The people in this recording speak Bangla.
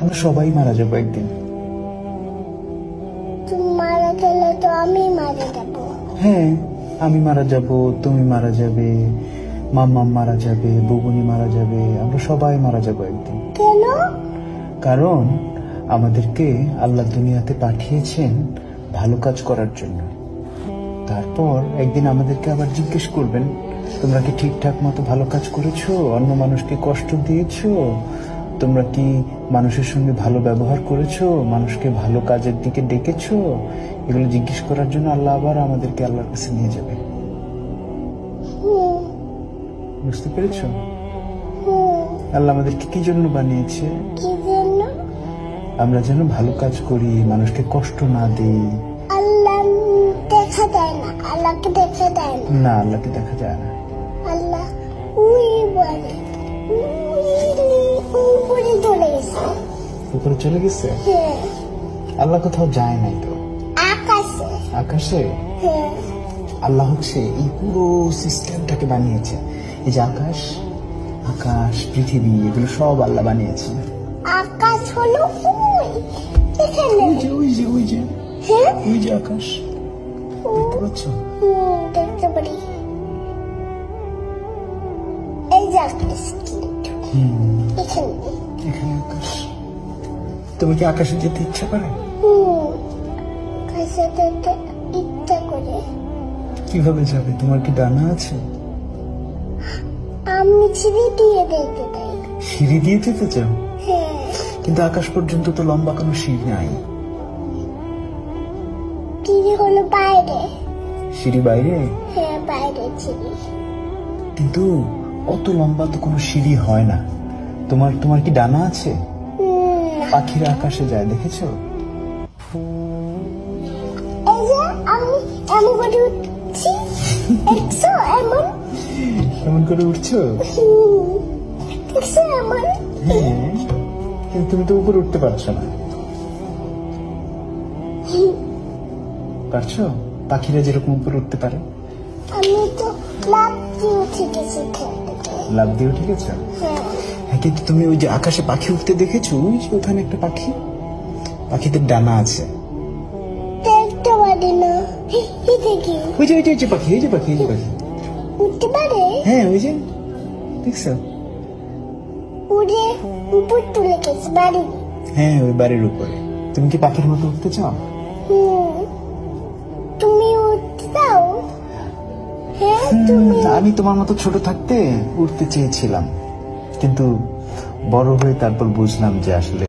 আমরা সবাই মারা যাবো একদিন। তুমি মারা গেলে তো আমি মারা যাব। হ্যাঁ, আমি মারা যাব, তুমি মারা যাবে, মাম্মা মারা যাবে, বুবুনি মারা যাবে, আমরা সবাই মারা যাবো একদিন। কেন? কারণ আমাদেরকে আল্লাহ দুনিয়াতে পাঠিয়েছেন ভালো কাজ করার জন্য। তারপর একদিন আমাদেরকে আবার জিজ্ঞেস করবেন, তোমরা কি ঠিকঠাক মতো ভালো কাজ করেছো? অন্য মানুষকে কষ্ট দিয়েছো? তোমরা কি মানুষের সঙ্গে ভালো ব্যবহার করেছো? মানুষকে ভালো কাজের দিকে ডেকেছো? এগুলো জিজ্ঞেস করার জন্য আল্লাহ আবার আমাদেরকে আল্লাহর কাছে নিয়ে যাবে। বুঝতে পেরেছো? আল্লাহ আমাদেরকে কি জন্য বানিয়েছে? কি জন্য? আমরা যেন ভালো কাজ করি, মানুষকে কষ্ট না দিই। আল্লাহ দেখা যায় না, আল্লাহকে দেখা যায় না। না, আল্লাহকে দেখা যায় না। আল্লাহ ওই বলে উপরে চলে গেছে। উপরে চলে গেছে? হ্যাঁ। আল্লাহ কোথাও যায় নাই তো। আকাশে। আকাশে? হ্যাঁ। আল্লাহ হচ্ছে এই পুরো সিস্টেমটাকে বানিয়েছে। এই যে আকাশ, আকাশ, পৃথিবী, এগুলো সব আল্লাহ বানিয়েছে। আকাশ হলো ওই এখানে। ওই যে ওই যে ওই যে হ্যাঁ, ওই যে আকাশ দেখতে পাচ্ছ? দেখতে পারি। এই যে আকাশ কিন্তু এখানে। এখানে আকাশ। তুমি কি আকাশে যেতে ইচ্ছা করে? আকাশে যেতে ইচ্ছা করে। কিভাবে যাবে? তোমার কি ডানা আছে? আমি সিঁড়ি দিয়ে দেখতে চাই। সিঁড়ি দিয়ে যেতে চাও? হ্যাঁ। কিন্তু আকাশ পর্যন্ত তো লম্বা কোনো সিঁড়ি নাই। সিঁড়ি হলো বাইরে। সিঁড়ি বাইরে? হ্যাঁ, বাইরে সিঁড়ি। কিন্তু অত লম্বা তো কোনো সিঁড়ি হয় না। তোমার কি ডানা আছে? পাখিরা আকাশে যায়, দেখেছো? এই যে আমি এমন করে উঠছি, দেখছো? এমন করে উঠছো? দেখছো এমন? হ্যাঁ, কিন্তু তুমি তো উপরে উঠতে পারছো না। পারছো? পাখিরা যেরকম উপরে উঠতে পারে। আমি তো লাফ দিয়ে উঠে গেছি। লাফ দিয়ে উঠে গেছো? হ্যাঁ, কিন্তু তুমি ওই যে আকাশে পাখি উঠতে দেখেছো? ওই যে ওখানে একটা পাখি, পাখিদের ডানা আছে। দেখতে পারি না। দেখি ওই যে ওই যে ওই যে পাখি, এই যে পাখি, এই যে পাখি উঠতে পারে। হ্যাঁ, ওই যে দেখছো? উড়ে উপর তুলে গেছে বাড়ি। হ্যাঁ, ওই বাড়ির উপরে। তুমি কি পাখির মতো উঠতে চাও? তুমি উঠতে চাও? হ্যাঁ, তুমি। আমি তোমার মতো ছোট থাকতে উঠতে চেয়েছিলাম, কিন্তু বড় হয়ে তারপর বুঝলাম যে আসলে